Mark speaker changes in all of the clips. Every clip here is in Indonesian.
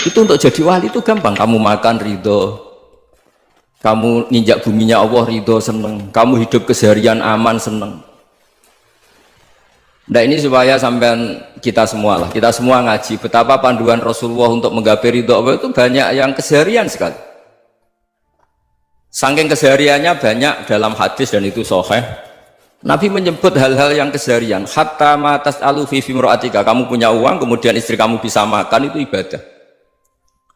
Speaker 1: Itu untuk jadi wali itu gampang. Kamu makan ridho, kamu nginjak buminya Allah ridho seneng, kamu hidup keseharian aman seneng. Nah ini supaya sampean kita semua lah, kita semua ngaji betapa panduan Rasulullah untuk menggapai ridho Allah itu banyak yang keseharian sekali. Saking kesehariannya banyak dalam hadis dan itu sahih. Nabi menyebut hal-hal yang keseharian. Hatta matas alu fi fimroatika. Kamu punya uang, kemudian istri kamu bisa makan, itu ibadah.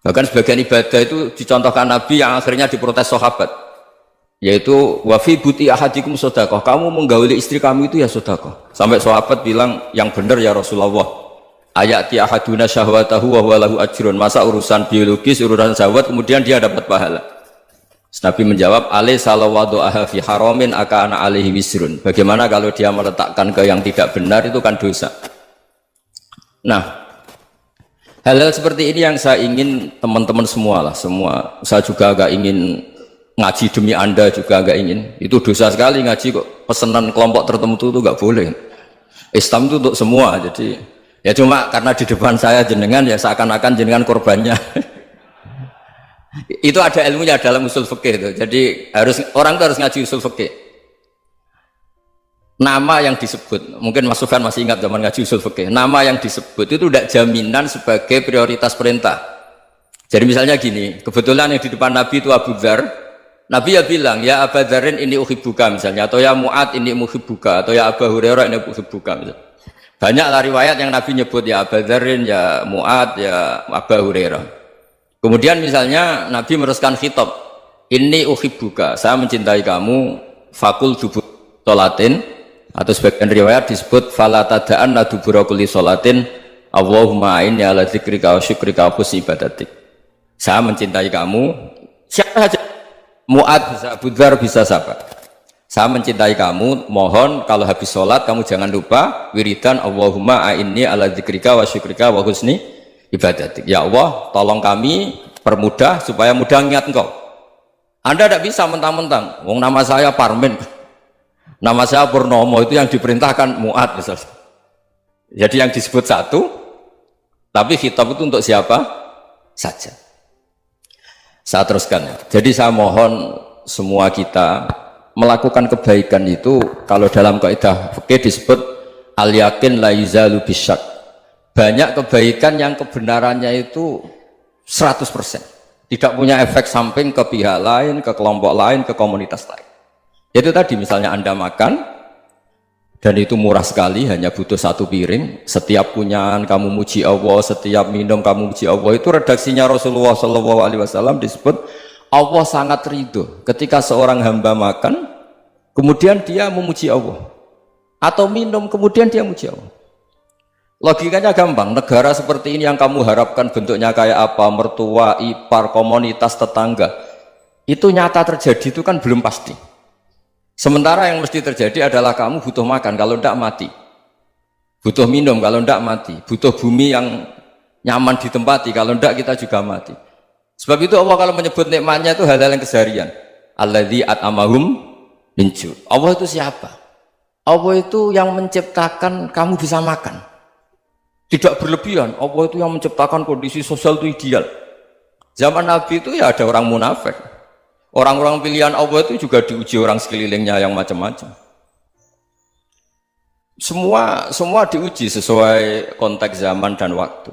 Speaker 1: Bahkan sebagian ibadah itu dicontohkan Nabi yang akhirnya diprotes sahabat. Yaitu wafi buti ahadikum sodakoh. Kamu menggauli istri kamu itu ya sodakoh. Sampai sahabat bilang yang benar ya Rasulullah. Ayati ahaduna syahwatahu wa huwa lahu ajrun. Masa urusan biologis, urusan syahwat kemudian dia dapat pahala. Nabi menjawab, alaih salawadu aha fi haramin akana alaihi wisrun. Bagaimana kalau dia meletakkan ke yang tidak benar, itu kan dosa. Nah, hal-hal seperti ini yang saya ingin teman-teman semua lah, semua. Saya juga agak ingin ngaji demi Anda juga agak ingin. Itu dosa sekali ngaji kok, pesanan kelompok tertentu itu gak boleh. Islam itu untuk semua, jadi ya cuma karena di depan saya jenengan ya seakan-akan jenengan korbannya. Itu ada ilmunya dalam usul fikih itu. Jadi orang itu harus ngaji usul fikih. Nama yang disebut, mungkin Mas Sufyan masih ingat zaman ngaji usul fikih. Nama yang disebut itu tidak jaminan sebagai prioritas perintah. Jadi misalnya gini, kebetulan yang di depan Nabi itu Abu Dzar. Nabi ya bilang, ya Abu Dzarin ini uhibbuka misalnya, atau ya Mu'ad ini muhibbuka, atau ya Abu Hurairah ini uhibbuka misalnya. Banyaklah riwayat yang Nabi nyebut ya Abu Dzarin, ya Mu'ad, ya Abu Hurairah. Kemudian misalnya Nabi meneruskan khitab, ini uhibbuka, saya mencintai kamu, fakul dubur sholatin, atau sebagian riwayat disebut fala tada'an la dubura kulli sholatin Allahumma a'inni ala dzikrika wa syukrika wa husni ibadatik. Saya mencintai kamu, siapa saja, Mu'ad bisa, Abu Dzar bisa siapa. Saya mencintai kamu, mohon kalau habis sholat kamu jangan lupa wiridan Allahumma a'inni ala dzikrika wa syukrika wa husni ibadatik. Ya Allah, tolong kami permudah supaya mudah ingat engkau. Anda tidak bisa mentang-mentang, wong nama saya Parmin, nama saya Purnomo, itu yang diperintahkan Mu'ad misalnya. Jadi yang disebut satu, tapi khitab itu untuk siapa saja. Saya teruskan ya. Jadi saya mohon semua kita melakukan kebaikan itu, kalau dalam kaidah fikih disebut al yakin la yuzalu bisyak. Banyak kebaikan yang kebenarannya itu 100%. Tidak punya efek samping ke pihak lain, ke kelompok lain, ke komunitas lain. Itu tadi misalnya Anda makan, dan itu murah sekali, hanya butuh satu piring. Setiap punyaan kamu muji Allah, setiap minum kamu muji Allah. Itu redaksinya Rasulullah SAW disebut, Allah sangat ridho ketika seorang hamba makan, kemudian dia memuji Allah. Atau minum, kemudian dia muji Allah. Logikanya gampang, negara seperti ini yang kamu harapkan bentuknya kayak apa, mertua, ipar, komunitas, tetangga, itu nyata terjadi itu kan belum pasti. Sementara yang mesti terjadi adalah kamu butuh makan, kalau tidak mati. Butuh minum, kalau tidak mati. Butuh bumi yang nyaman ditempati, kalau tidak kita juga mati. Sebab itu Allah kalau menyebut nikmatnya itu hal-hal yang keseharian. Alladzi at'amahum min ju'. Allah itu siapa? Allah itu yang menciptakan kamu bisa makan. Tidak berlebihan, Allah itu yang menciptakan kondisi sosial itu ideal. Zaman Nabi itu ya ada orang munafik. Orang-orang pilihan Allah itu juga diuji orang sekelilingnya yang macam-macam. Semua diuji sesuai konteks zaman dan waktu.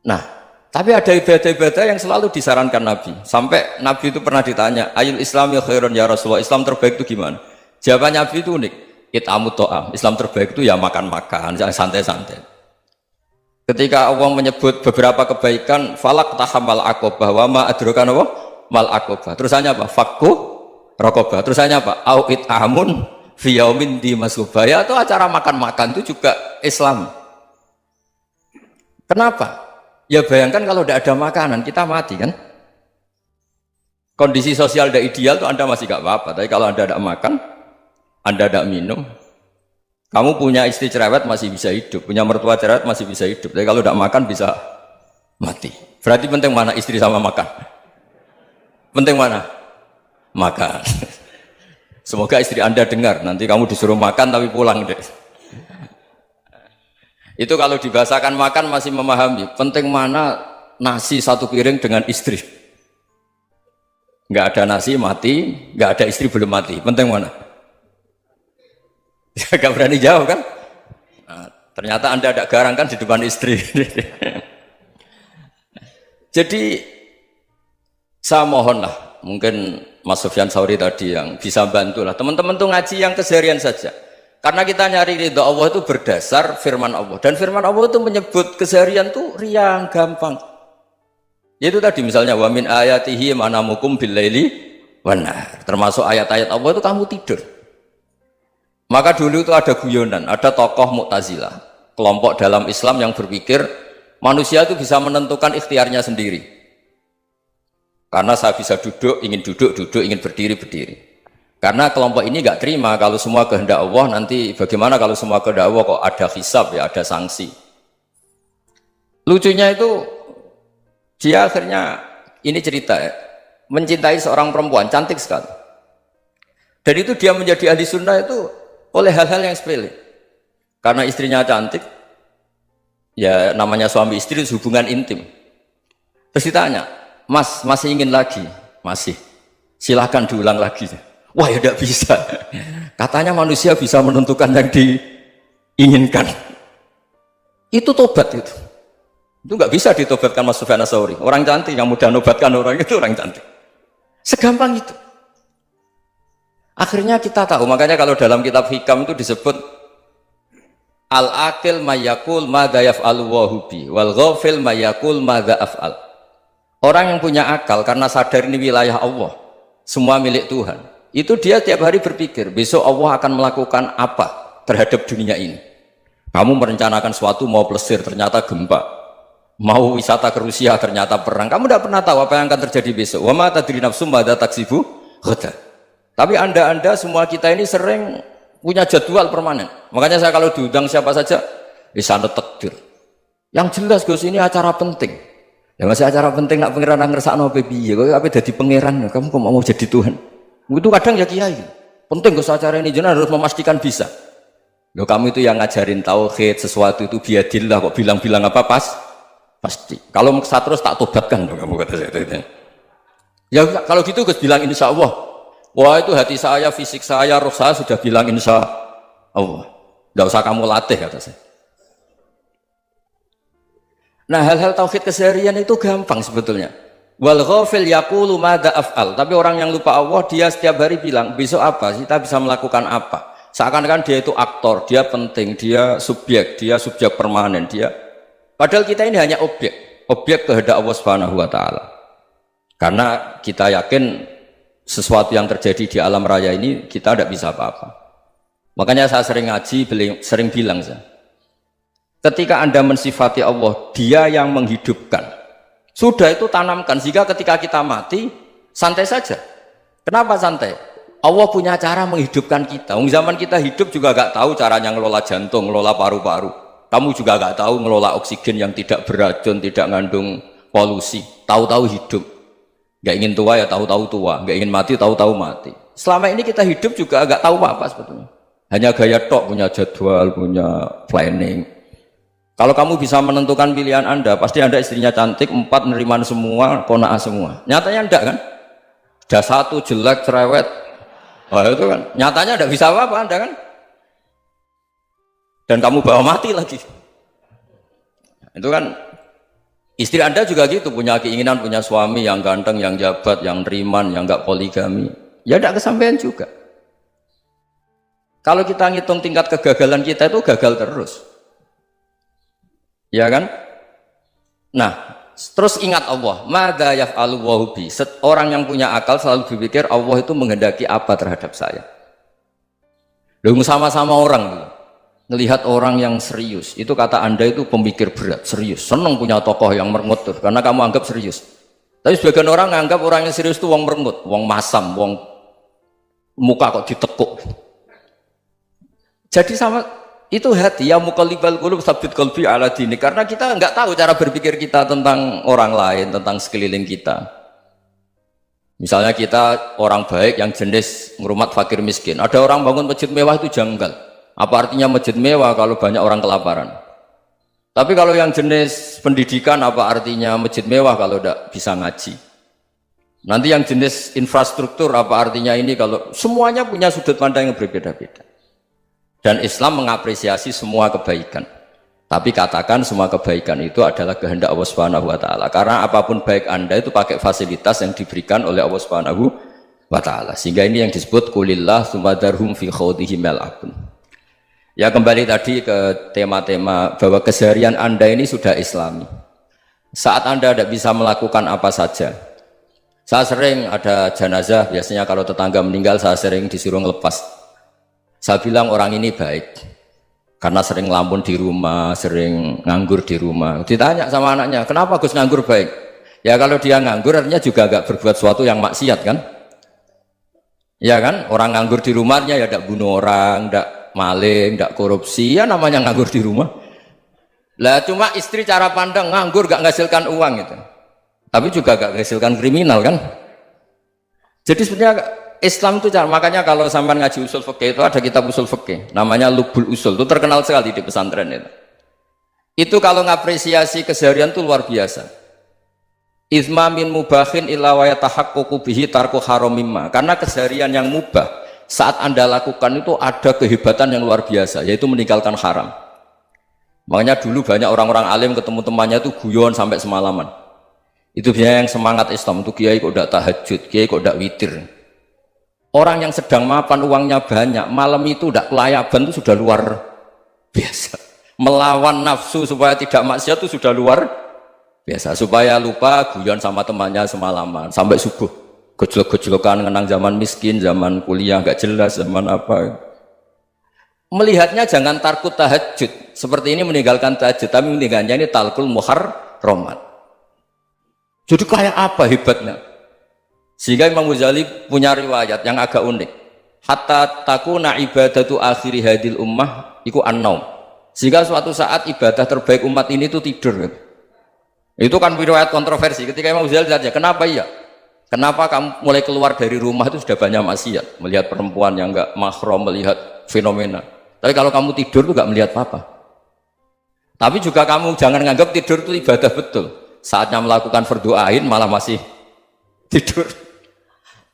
Speaker 1: Nah, tapi ada ibadah-ibadah yang selalu disarankan Nabi. Sampai Nabi itu pernah ditanya, ayul Islam ya khairun ya Rasulullah, Islam terbaik itu gimana? Jawaban Nabi itu unik. It'amu to'am, Islam terbaik itu ya makan-makan, jangan santai-santai. Ketika Allah menyebut beberapa kebaikan, falak tahamal akobah, wa ma adrokan apa? Mal akobah. Terusannya apa? Fakku rokobah. Terusannya apa? Au it'amun fiyaumin di masubaya. Atau acara makan-makan itu juga Islam. Kenapa? Ya bayangkan kalau tidak ada makanan, kita mati kan? Kondisi sosial tidak ideal itu Anda masih gak apa-apa, tapi kalau Anda tidak makan, Anda tidak minum, kamu punya istri cerewet masih bisa hidup, punya mertua cerewet masih bisa hidup, tapi kalau tidak makan bisa mati. Berarti penting mana istri sama makan? Penting mana? Makan. Semoga istri Anda dengar, nanti kamu disuruh makan tapi pulang deh. Itu kalau dibahasakan makan masih memahami. Penting mana nasi satu piring dengan istri. Nggak ada nasi mati, nggak ada istri belum mati. Penting mana? Gak berani jawab kan? Nah, ternyata Anda ada garang kan di depan istri. Jadi saya mohonlah, mungkin Mas Sufyan Sauri tadi yang bisa bantulah teman-teman tuh ngaji yang keseharian saja. Karena kita nyari ridha Allah itu berdasar firman Allah, dan firman Allah itu menyebut keseharian tuh riang gampang. Yaitu tadi misalnya wa min ayatihi manamukum billaili wan nahar. Termasuk ayat-ayat Allah itu kamu tidur. Maka dulu itu ada guyonan, ada tokoh Mu'tazilah, kelompok dalam Islam yang berpikir manusia itu bisa menentukan ikhtiarnya sendiri. Karena saya bisa duduk, ingin berdiri, berdiri. Karena kelompok ini nggak terima kalau semua kehendak Allah, nanti bagaimana kalau semua kehendak Allah kok ada hisab ya, ada sanksi. Lucunya itu dia akhirnya, ini cerita ya, mencintai seorang perempuan cantik sekali. Dan itu dia menjadi ahli sunnah itu oleh hal-hal yang sepele. Karena istrinya cantik, ya namanya suami istri itu hubungan intim. Terus ditanya, Mas masih ingin lagi? Masih. Silahkan diulang lagi. Wah ya tidak bisa. Katanya manusia bisa menentukan yang diinginkan. Itu tobat itu. Itu nggak bisa ditobatkan Mas Sufyan Ats-Tsauri. Orang cantik yang mudah nobatkan orang itu orang cantik. Segampang itu. Akhirnya kita tahu, makanya kalau dalam kitab Hikam itu disebut al-aqil mayyakul madza yaf'alu wa hubi wal ghafil mayyakul madza af'al. Orang yang punya akal karena sadar ini wilayah Allah, semua milik Tuhan, itu dia tiap hari berpikir besok Allah akan melakukan apa terhadap dunia ini. Kamu merencanakan sesuatu mau plesir ternyata gempa, mau wisata ke Rusia ternyata perang. Kamu tidak pernah tahu apa yang akan terjadi besok. Wa ma tadri nafsum madza taksibu ghadan. Tapi anda semua kita ini sering punya jadwal permanen. Makanya saya kalau diundang siapa saja sana takdir. Yang jelas Gus ini acara penting. Ya masih acara penting nak pangeran ngersakno piye kok ape dadi pangeran kamu kok mau jadi Tuhan. Itu kadang ya kiai. Penting Gus acara ini jenengan harus memastikan bisa. Loh kamu itu yang ngajarin tauhid sesuatu itu biadillah kok bilang-bilang apa pasti. Kalau maksa terus tak tobatkan kamu kata saya itu. Ya kalau gitu Gus bilang insya Allah. Wah itu hati saya, fisik saya, roh saya sudah bilang insya Allah. Tidak usah kamu latih kata saya. Nah hal-hal tauhid keseharian itu gampang sebetulnya. Wal ghafil yaqulu madza af'al. Tapi orang yang lupa Allah dia setiap hari bilang besok apa? Kita bisa melakukan apa? Seakan-akan dia itu aktor, dia penting, dia subjek permanen, dia. Padahal kita ini hanya objek kehendak Allah Subhanahu wa taala. Karena kita yakin sesuatu yang terjadi di alam raya ini kita tidak bisa apa-apa. Makanya saya sering ngaji, sering bilang saya. Ketika Anda mensifati Allah, dia yang menghidupkan. Sudah itu tanamkan, sehingga ketika kita mati, santai saja. Kenapa santai? Allah punya cara menghidupkan kita. Zaman kita hidup juga gak tahu caranya ngelola jantung, ngelola paru-paru. Kamu juga gak tahu ngelola oksigen yang tidak beracun, tidak mengandung polusi. Tahu-tahu hidup. Gak ingin tua ya tahu-tahu tua, gak ingin mati tahu-tahu mati. Selama ini kita hidup juga gak tahu apa sebetulnya. Hanya gaya tok, punya jadwal, punya planning. Kalau kamu bisa menentukan pilihan Anda, pasti Anda istrinya cantik, 4 neriman semua, kona'ah semua. Nyatanya enggak kan? Sudah 1 jelek, cerewet. Oh itu kan, nyatanya enggak bisa apa-apa Anda kan? Dan kamu bawa mati lagi. Itu kan, istri Anda juga gitu, punya keinginan, punya suami yang ganteng, yang jabat, yang neriman, yang enggak poligami. Ya enggak kesampaian juga. Kalau kita ngitung tingkat kegagalan kita itu gagal terus. Ya kan? Nah, terus ingat Allah, madza yaf'alu wa hubi. Orang yang punya akal selalu berpikir Allah itu menghendaki apa terhadap saya. Lalu sama-sama orang melihat orang yang serius, itu kata Anda itu pemikir berat, serius, senang punya tokoh yang merengut tuh, karena kamu anggap serius. Tapi sebagian orang anggap orang yang serius itu wong merengut, wong masam, wong muka kok ditekuk. Jadi sama itu hati ya muqallibal qulub tsabbit qalbi ala dinik, karena kita nggak tahu cara berpikir kita tentang orang lain, tentang sekeliling kita. Misalnya kita orang baik yang jenis ngurmat fakir miskin, ada orang bangun masjid mewah itu janggal. Apa artinya masjid mewah kalau banyak orang kelaparan? Tapi kalau yang jenis pendidikan apa artinya masjid mewah kalau tidak bisa ngaji? Nanti yang jenis infrastruktur apa artinya ini kalau semuanya punya sudut pandang yang berbeda-beda. Dan Islam mengapresiasi semua kebaikan. Tapi katakan semua kebaikan itu adalah kehendak Allah Subhanahu wa taala. Karena apapun baik Anda itu pakai fasilitas yang diberikan oleh Allah Subhanahu wa taala. Sehingga ini yang disebut qulillah tsumadarhum fi khawdihim yal'abun. Ya kembali tadi ke tema-tema bahwa keseharian Anda ini sudah Islami. Saat Anda tidak bisa melakukan apa saja. Saya sering ada jenazah, biasanya kalau tetangga meninggal saya sering disuruh ngelepas. Saya bilang orang ini baik. Karena sering ngelamun di rumah, sering nganggur di rumah. Ditanya sama anaknya, kenapa Gus nganggur baik? Ya kalau dia nganggur artinya juga agak berbuat sesuatu yang maksiat kan? Ya kan, orang nganggur di rumahnya ya tidak bunuh orang, tidak maling, tidak korupsi, ya namanya nganggur di rumah. Lah cuma istri cara pandang nganggur gak menghasilkan uang itu, tapi juga gak menghasilkan kriminal kan. Jadi sebenarnya Islam itu cara, makanya kalau sampai ngaji usul fikih itu ada kitab usul fikih namanya Lubul Usul, itu terkenal sekali di pesantren itu. Itu kalau ngapresiasi keseharian itu luar biasa. Izma min mubahin illa wa yatahaqqaqu bihi tarku haramimma. Karena keseharian yang mubah saat Anda lakukan itu ada kehebatan yang luar biasa, yaitu meninggalkan haram. Makanya dulu banyak orang-orang alim ketemu temannya itu guyon sampai semalaman. Itu biasanya yang semangat Islam itu, kiai kok tidak tahajud, kiai kok tidak witir. Orang yang sedang mapan uangnya banyak, malam itu tidak kelayaban itu sudah luar biasa. Melawan nafsu supaya tidak maksiat itu sudah luar biasa, supaya lupa guyon sama temannya semalaman sampai subuh, gejlok-gejlokan ngenang zaman miskin, zaman kuliah gak jelas, zaman apa. Melihatnya jangan tarkut tahajud seperti ini, meninggalkan tahajud, tapi meninggalkannya ini talkul muharramat. Jadi kayak apa hebatnya? Sehingga Imam Ghazali punya riwayat yang agak unik. Hatta takuna ibadatu akhiri hadil ummah iku an-naum. Sehingga suatu saat ibadah terbaik umat ini itu tidur. Itu kan riwayat kontroversi. Ketika Imam Ghazali saja, kenapa iya? Kenapa kamu mulai keluar dari rumah itu sudah banyak maksiat, melihat perempuan yang enggak mahram, melihat fenomena. Tapi kalau kamu tidur itu enggak melihat apa-apa. Tapi juga kamu jangan nganggap tidur itu ibadah betul. Saatnya melakukan fardu ain malah masih tidur.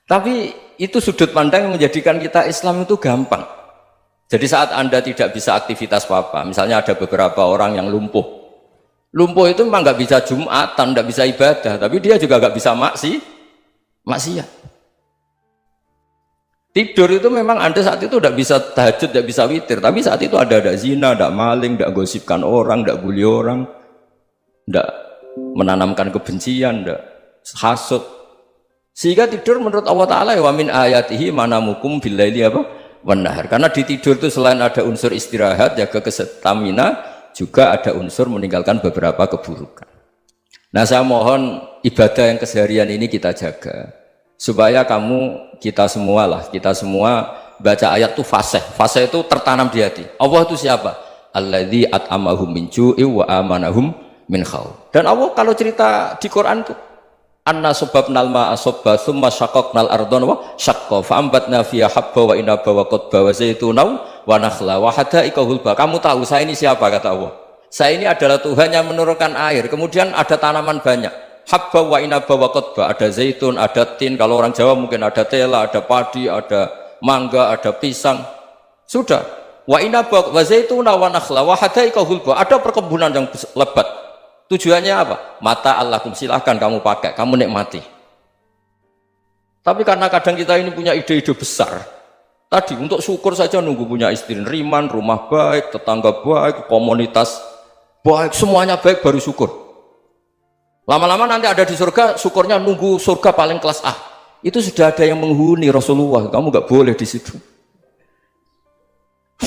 Speaker 1: Tapi itu sudut pandang yang menjadikan kita Islam itu gampang. Jadi saat Anda tidak bisa aktivitas apa-apa, misalnya ada beberapa orang yang lumpuh. Lumpuh itu memang nggak bisa Jumatan, nggak bisa ibadah, tapi dia juga nggak bisa maksiat. Tidur itu memang Anda saat itu tidak bisa tahajud, tidak bisa witir, tapi saat itu ada zina, ada maling, tidak gosipkan orang, tidak bully orang, tidak menanamkan kebencian, tidak hasud. Sehingga tidur menurut Allah Ta'ala wa min ayatihi manamukum billaili apa? Wan nahar. Karena di tidur itu selain ada unsur istirahat, jaga kestamina, juga ada unsur meninggalkan beberapa keburukan. Nah saya mohon ibadah yang keseharian ini kita jaga supaya kita semua baca ayat itu fase itu tertanam di hati. Allah itu siapa? Alladzi at'amahum min ju'i wa amanahum min khauf. Dan Allah kalau cerita di Quran itu anna sababnal ma'a sabba thumma syaqqaqnal ardha wa syaqqa fa'ambatna fiha habba wa inaba wa qadba wa zaituna wa nakhla wa hadaika hulba. Kamu tahu saya ini siapa, kata Allah. Saya ini adalah Tuhan yang menurunkan air, kemudian ada tanaman banyak, habba wa inaba wa qadba, ada zaitun, ada tin, kalau orang Jawa mungkin ada tela, ada padi, ada mangga, ada pisang. Sudah. Wa inaba wa zaituna wa nakhla wa hadaika hulba, ada perkebunan yang lebat. Tujuannya apa? Mata Allahum, silahkan kamu pakai, kamu nikmati. Tapi karena kadang kita ini punya ide-ide besar, tadi untuk syukur saja nunggu punya istri riman, rumah baik, tetangga baik, komunitas baik, semuanya baik baru syukur. Lama-lama nanti ada di surga, syukurnya nunggu surga paling kelas A. Itu sudah ada yang menghuni Rasulullah, kamu nggak boleh di situ.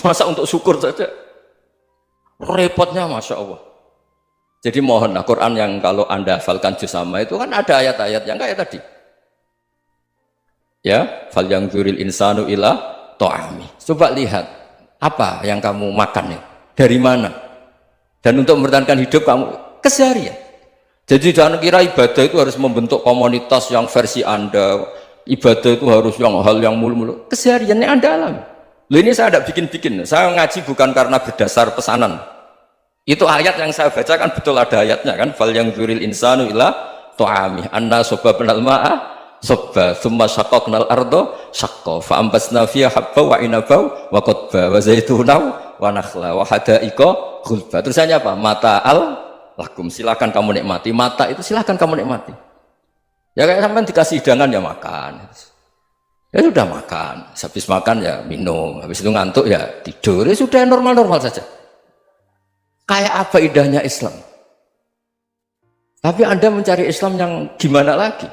Speaker 1: Masa untuk syukur saja? Repotnya Masya Allah. Jadi mohonlah Quran yang kalau Anda hafalkan juz sama itu kan ada ayat-ayat yang kayak tadi. Ya, fal yang dzuril insanu ila ta'ami. Coba lihat apa yang kamu makan ya, dari mana? Dan untuk mempertahankan hidup kamu keseharian. Jadi jangan kira ibadah itu harus membentuk komunitas yang versi Anda. Ibadah itu harus yang hal yang mulu-mulu. Kesehariannya Anda alami. Loh ini saya tidak bikin-bikin. Saya ngaji bukan karena berdasar pesanan. Itu ayat yang saya baca kan betul ada ayatnya kan. Fal yang dzuril insanu ila ta'ami anna sababnal ma'a sabba thumma syaqaqnal ardo syaqqa fa ambasna fiha habba wa inaba wa qadba wa zaituna wa nakhla wa hadaiqa ghulba. Terusannya apa? Mata'al lakum, silakan kamu nikmati. Mata itu silakan kamu nikmati. Ya kayak sampean dikasih hidangan ya makan. Ya sudah makan. Habis makan ya minum. Habis itu ngantuk ya tidur. Ya sudah normal-normal saja. Kayak apa indahnya Islam. Tapi Anda mencari Islam yang gimana lagi?